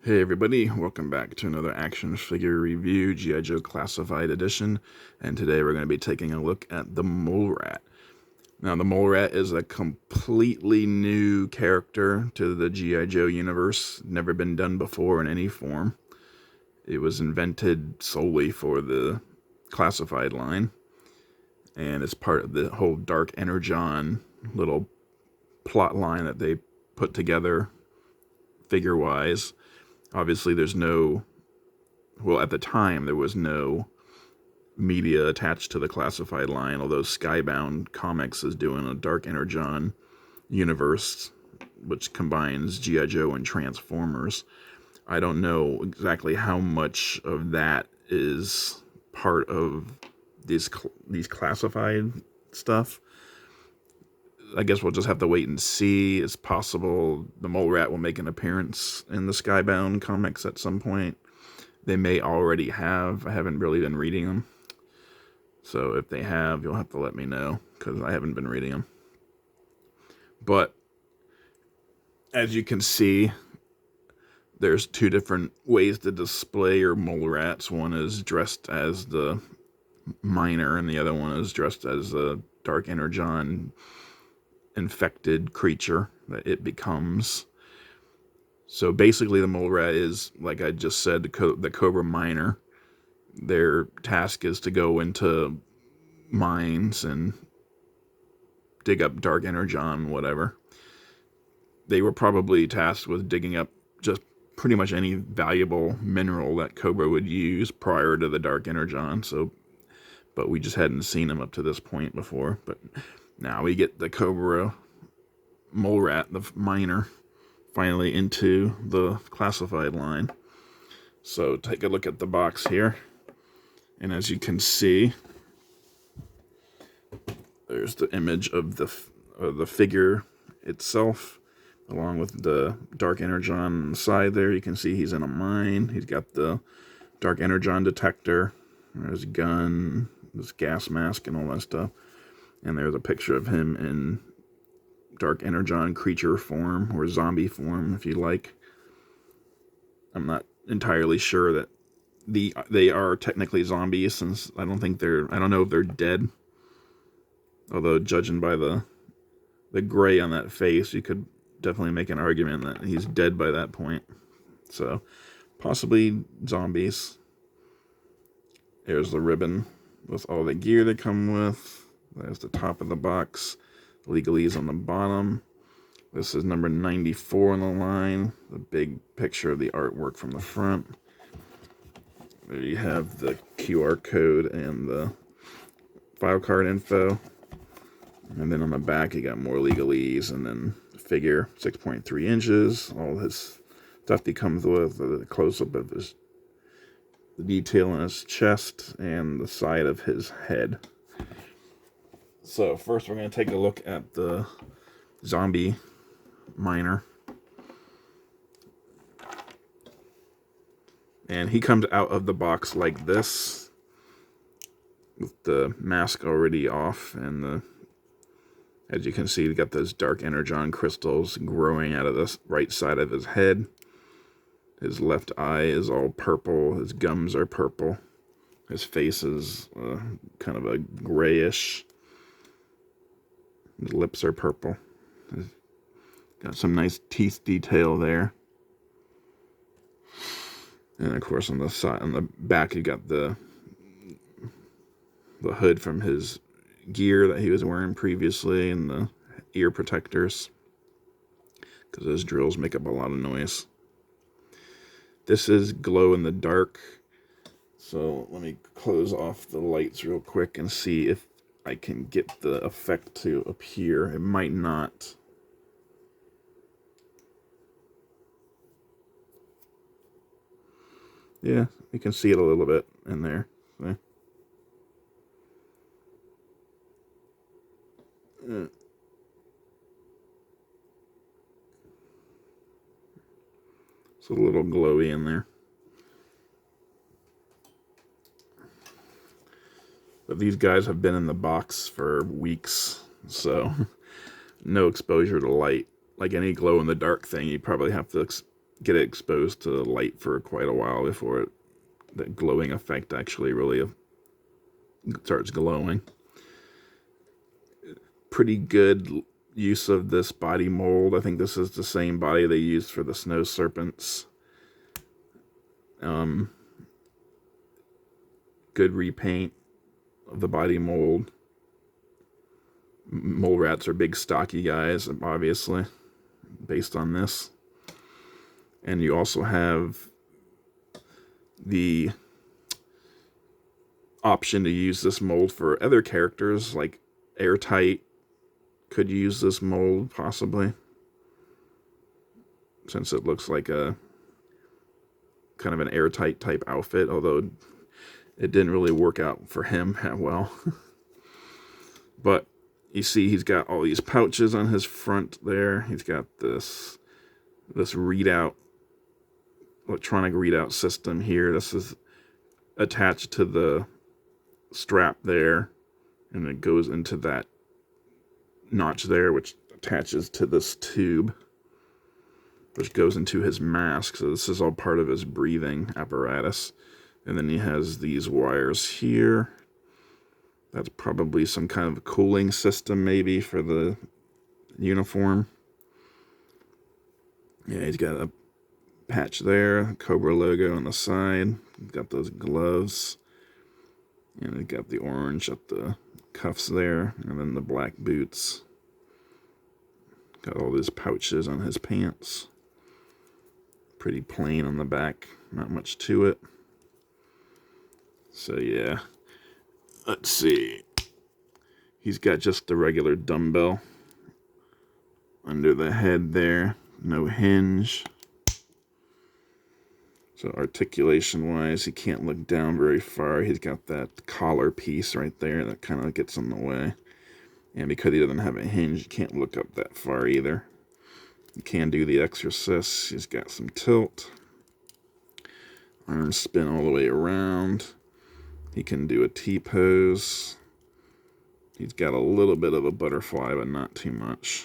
Hey everybody, welcome back to another action figure review, G.I.Joe Classified Edition, and today we're going to be taking a look at the Mole Rat. Now, the Mole Rat is a completely new character to the G.I.Joe universe, never been done before in any form. It was invented solely for the Classified line, and it's part of the whole Dark Energon little plot line that they put together figure-wise. Obviously, there's no, well, at the time, there was no media attached to the Classified line, although Skybound Comics is doing a Dark Energon universe, which combines G.I. Joe and Transformers. I don't know exactly how much of that is part of these Classified stuff. I guess we'll just have to wait and see. It's possible the Mole Rat will make an appearance in the Skybound comics at some point. They may already have. I haven't really been reading them. So if they have, you'll have to let me know, because I haven't been reading them. But as you can see, there's two different ways to display your mole rats. One is dressed as the miner, and the other one is dressed as the Dark Energon infected creature that it becomes. So basically the mole rat is, like I just said, the Cobra miner. Their task is to go into mines and dig up Dark Energon, whatever. They were probably tasked with digging up just pretty much any valuable mineral that Cobra would use prior to the Dark Energon. But we just hadn't seen him up to this point before. But now we get the Cobra Mole Rat, the miner, finally into the Classified line. So take a look at the box here. And as you can see, there's the image of the figure itself, along with the Dark Energon on the side there. You can see he's in a mine. He's got the Dark Energon detector. There's a gun, this gas mask, and all that stuff. And there's a picture of him in Dark Energon creature form, or zombie form, if you like. I'm not entirely sure that they are technically zombies, since I don't know if they're dead. Although, judging by the gray on that face, you could definitely make an argument that he's dead by that point. So, possibly zombies. There's the ribbon with all the gear they come with. There's the top of the box. Legalese on the bottom. This is number 94 on the line. The big picture of the artwork from the front. There you have the QR code and the file card info. And then on the back, you got more legalese, and then the figure, 6.3 inches. All his stuff he comes with, the close-up of the detail on his chest and the side of his head. So first we're going to take a look at the zombie miner. And he comes out of the box like this, with the mask already off, and as you can see, he got those Dark Energon crystals growing out of the right side of his head. His left eye is all purple. His gums are purple. His face is kind of a grayish. His lips are purple. He's got some nice teeth detail there. And of course, on the side, on the back, you got the hood from his gear that he was wearing previously, and the ear protectors, because those drills make up a lot of noise. This is glow in the dark, so let me close off the lights real quick and see if I can get the effect to appear. It might not. Yeah, you can see it a little bit in there. See? It's a little glowy in there. But these guys have been in the box for weeks, so no exposure to light. Like any glow-in-the-dark thing, you probably have to get it exposed to the light for quite a while before that glowing effect actually really starts glowing. Pretty good use of this body mold. I think this is the same body they used for the snow serpents. Good repaint of the body mold. Mole rats are big stocky guys, obviously, based on this. And you also have the option to use this mold for other characters, like Airtight could use this mold, possibly, since it looks like a kind of an Airtight type outfit, although it didn't really work out for him that well. But you see he's got all these pouches on his front there. He's got this readout, electronic readout system here. This is attached to the strap there, and it goes into that notch there, which attaches to this tube, which goes into his mask. So this is all part of his breathing apparatus. And then he has these wires here. That's probably some kind of cooling system, maybe, for the uniform. Yeah, he's got a patch there, Cobra logo on the side. He's got those gloves. And he's got the orange at the cuffs there, and then the black boots. Got all these pouches on his pants. Pretty plain on the back, not much to it. So yeah, let's see. He's got just the regular dumbbell under the head there, no hinge. So articulation-wise, he can't look down very far. He's got that collar piece right there that kind of gets in the way. And because he doesn't have a hinge, you can't look up that far either. You can do the exorcist. He's got some tilt. Arms spin all the way around. He can do a T-pose. He's got a little bit of a butterfly, but not too much.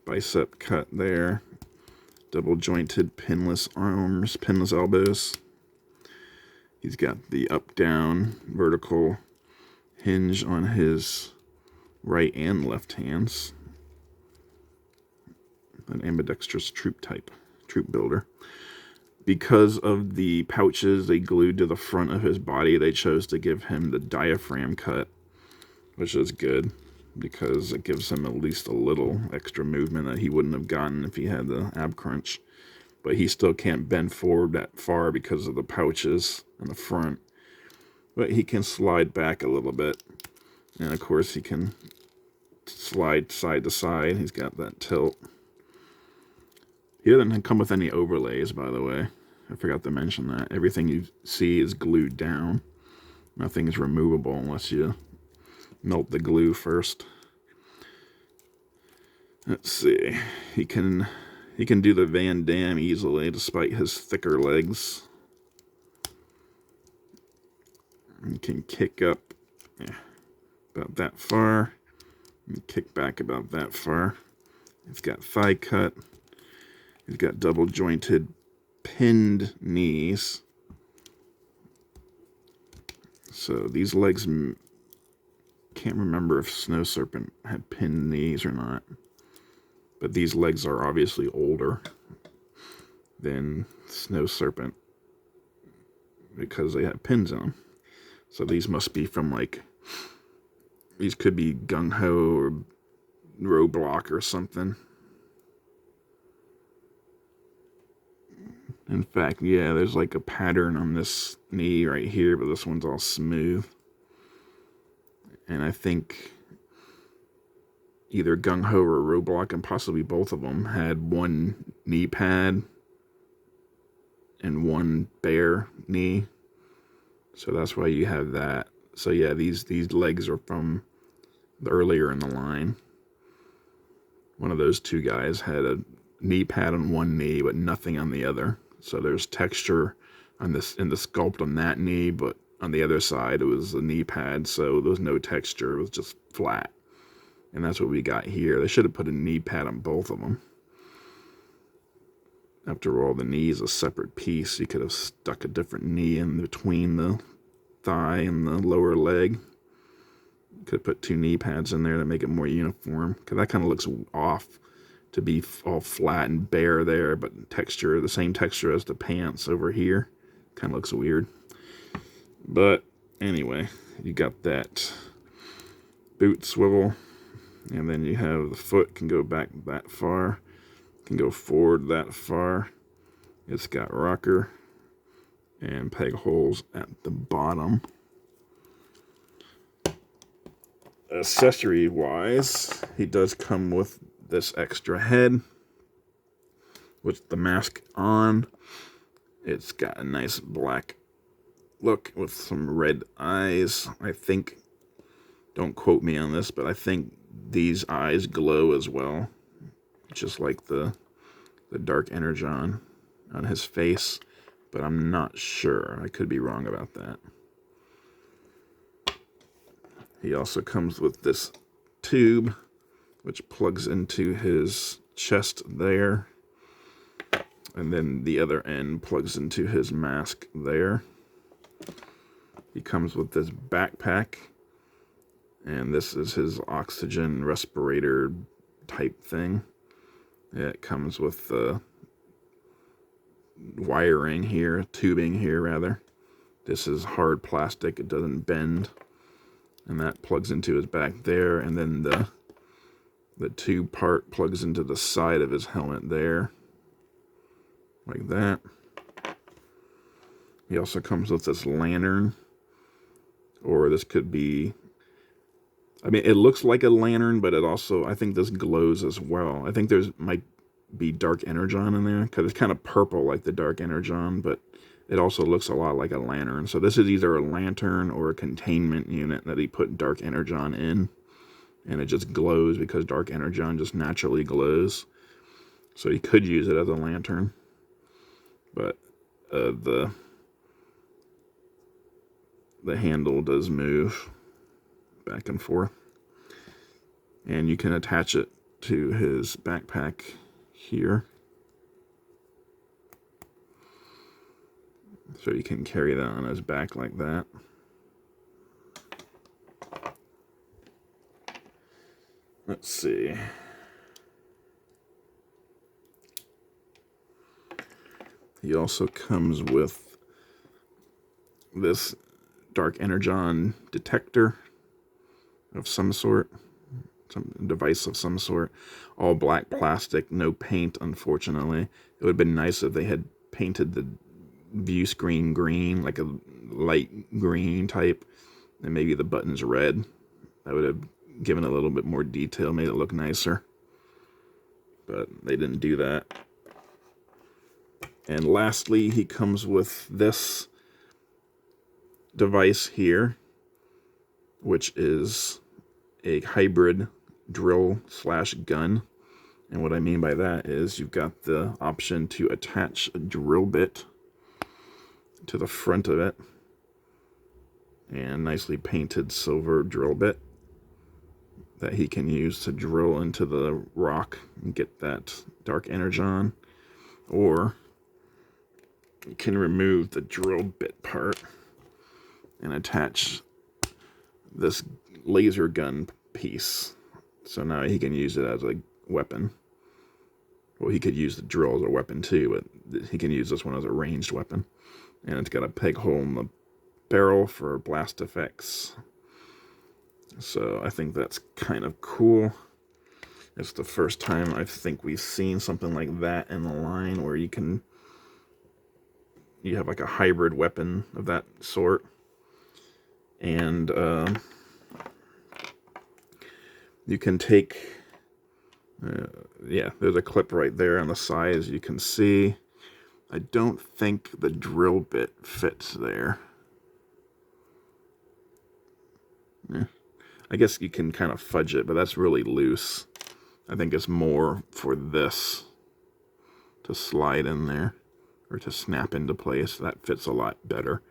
Bicep cut there. Double jointed pinless arms, pinless elbows. He's got the up-down vertical hinge on his right and left hands. An ambidextrous troop builder. Because of the pouches they glued to the front of his body, they chose to give him the diaphragm cut, which is good, because it gives him at least a little extra movement that he wouldn't have gotten if he had the ab crunch. But he still can't bend forward that far because of the pouches in the front. But he can slide back a little bit. And of course he can slide side to side. He's got that tilt. He doesn't come with any overlays, by the way. I forgot to mention that. Everything you see is glued down. Nothing is removable unless you melt the glue first. Let's see. He can do the Van Damme easily, despite his thicker legs. He can kick up about that far. And kick back about that far. He's got thigh cut. He's got double jointed pinned knees. So these legs, can't remember if Snow Serpent had pinned knees or not. But these legs are obviously older than Snow Serpent because they have pins in them. So these must be from, like, these could be Gung Ho or Roblox or something. In fact, yeah, there's like a pattern on this knee right here, but this one's all smooth. And I think either Gung Ho or Roblox, and possibly both of them, had one knee pad and one bare knee. So that's why you have that. So yeah, these legs are from the earlier in the line. One of those two guys had a knee pad on one knee, but nothing on the other. So there's texture on this in the sculpt on that knee, but on the other side it was a knee pad, so there was no texture. It was just flat. And that's what we got here. They should have put a knee pad on both of them. After all, the knee is a separate piece. You could have stuck a different knee in between the thigh and the lower leg. Could put 2 knee pads in there to make it more uniform, because that kind of looks off to be all flat and bare there, but texture, the same texture as the pants over here. Kind of looks weird. But anyway, you got that boot swivel, and then you have the foot can go back that far, can go forward that far. It's got rocker and peg holes at the bottom. Accessory wise, he does come with this extra head with the mask on. It's got a nice black look with some red eyes. I think, don't quote me on this, but I think these eyes glow as well, just like the dark energon on his face, but I'm not sure. I could be wrong about that. He also comes with this tube, which plugs into his chest there. And then the other end plugs into his mask there. He comes with this backpack. And this is his oxygen respirator type thing. It comes with the wiring here, tubing here rather. This is hard plastic, it doesn't bend. And that plugs into his back there, and then the tube part plugs into the side of his helmet there, like that. He also comes with this lantern, or this could be, I mean, it looks like a lantern, but it also, I think this glows as well. I think there's might be dark energon in there, because it's kind of purple like the dark energon, but it also looks a lot like a lantern. So this is either a lantern or a containment unit that he put dark energon in. And it just glows because dark energon just naturally glows. So he could use it as a lantern. But the handle does move back and forth. And you can attach it to his backpack here. So you can carry that on his back like that. Let's see. He also comes with this dark energon detector of some sort. Some device of some sort. All black plastic, no paint, unfortunately. It would have been nice if they had painted the view screen green, like a light green type, and maybe the buttons red. That would have given it a little bit more detail, made it look nicer. But they didn't do that. And lastly, he comes with this device here, which is a hybrid drill / gun. And what I mean by that is you've got the option to attach a drill bit to the front of it, and nicely painted silver drill bit that he can use to drill into the rock and get that dark energon. Or you can remove the drill bit part and attach this laser gun piece. So now he can use it as a weapon. Well, he could use the drill as a weapon too, but he can use this one as a ranged weapon. And it's got a peg hole in the barrel for blast effects. So I think that's kind of cool. It's the first time I think we've seen something like that in the line, where you have like a hybrid weapon of that sort. And you can take, there's a clip right there on the side, as you can see. I don't think the drill bit fits there. Yeah. I guess you can kind of fudge it, but that's really loose. I think it's more for this to slide in there, or to snap into place. That fits a lot better.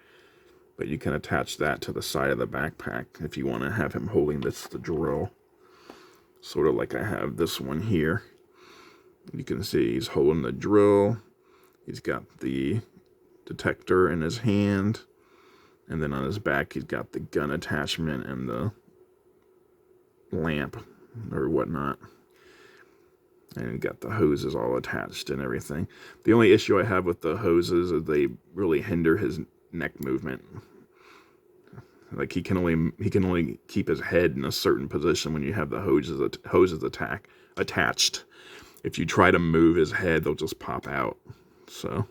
But you can attach that to the side of the backpack if you want to have him holding the drill. Sort of like I have this one here. You can see he's holding the drill. He's got the detector in his hand, and then on his back he's got the gun attachment and the lamp or whatnot. And he's got the hoses all attached and everything. The only issue I have with the hoses is they really hinder his neck movement. Like he can only keep his head in a certain position when you have the hoses attached. If you try to move his head, they'll just pop out. So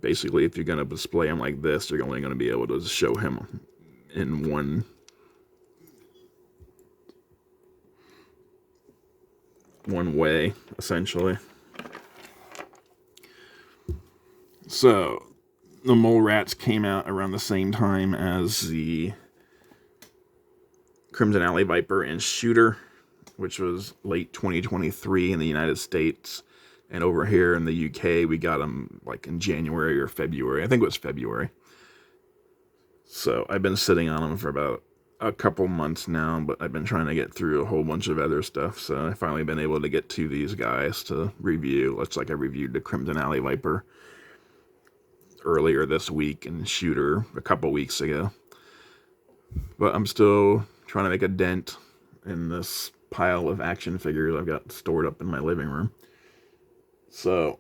basically, if you're going to display him like this, you're only going to be able to show him in one way, essentially. So the Mole Rats came out around the same time as the Crimson Alley Viper and Shooter, which was late 2023 in the United States. And over here in the UK, we got them like in January or February. I think it was February. So I've been sitting on them for about a couple months now, but I've been trying to get through a whole bunch of other stuff. So I've finally been able to get to these guys to review. Looks like I reviewed the Crimson Alley Viper earlier this week and Shooter a couple weeks ago. But I'm still trying to make a dent in this pile of action figures I've got stored up in my living room. So,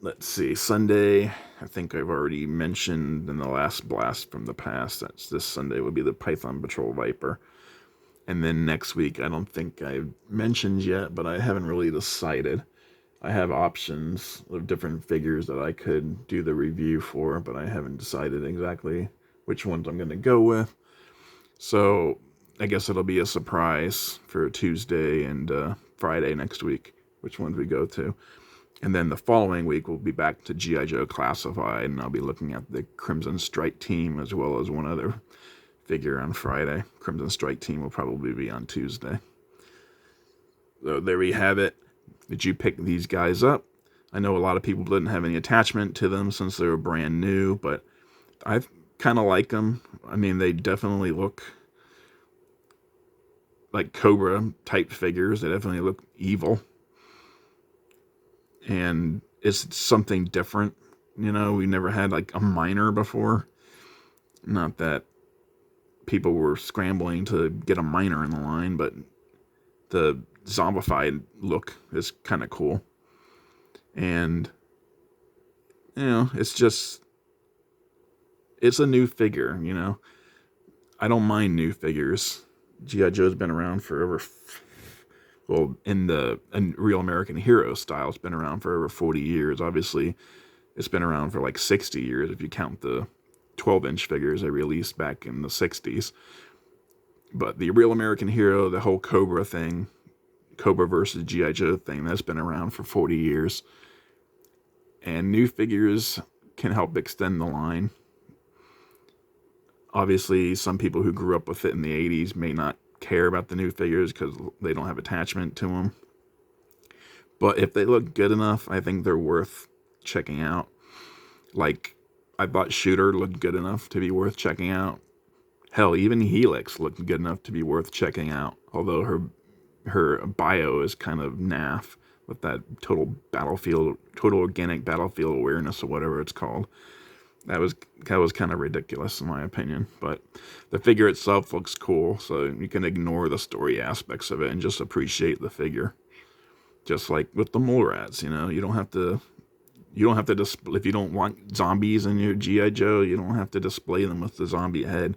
let's see. Sunday, I think I've already mentioned in the last blast from the past. That's this Sunday would be the Python Patrol Viper. And then next week, I don't think I've mentioned yet, but I haven't really decided. I have options of different figures that I could do the review for, but I haven't decided exactly which ones I'm going to go with. So I guess it'll be a surprise for Tuesday and Friday next week, which ones we go to. And then the following week, we'll be back to G.I.Joe Classified, and I'll be looking at the Crimson Strike Team as well as one other figure on Friday. Crimson Strike Team will probably be on Tuesday. So there we have it. Did you pick these guys up? I know a lot of people didn't have any attachment to them since they were brand new, but I kind of like them. I mean, they definitely look like Cobra type figures. They definitely look evil. And it's something different. You know, we never had like a miner before. Not that people were scrambling to get a miner in the line, but the zombified look is kind of cool. And, you know, it's a new figure, you know. I don't mind new figures. G.I. Joe's been around forever. Well, in the Real American Hero style, it's been around for over 40 years. Obviously, it's been around for like 60 years if you count the 12-inch figures they released back in the 60s. But the Real American Hero, the whole Cobra thing, Cobra versus G.I. Joe thing, that's been around for 40 years. And new figures can help extend the line. Obviously, some people who grew up with it in the 80s may not care about the new figures because they don't have attachment to them. But if they look good enough, I think they're worth checking out. Like, I thought Shooter looked good enough to be worth checking out. Hell, even Helix looked good enough to be worth checking out. Although her bio is kind of naff with that total organic battlefield awareness or whatever it's called. That was kind of ridiculous in my opinion. But the figure itself looks cool, so you can ignore the story aspects of it and just appreciate the figure. Just like with the Mole Rats, you know, you don't have to if you don't want zombies in your G.I. Joe, you don't have to display them with the zombie head.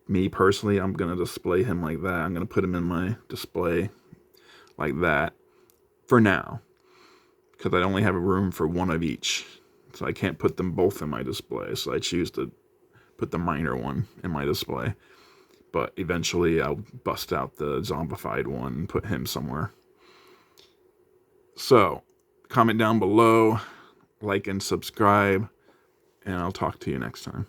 Me personally, I'm going to display him like that. I'm going to put him in my display like that for now, because I only have a room for one of each. So I can't put them both in my display. So I choose to put the minor one in my display. But eventually I'll bust out the zombified one and put him somewhere. So, comment down below, like and subscribe, and I'll talk to you next time.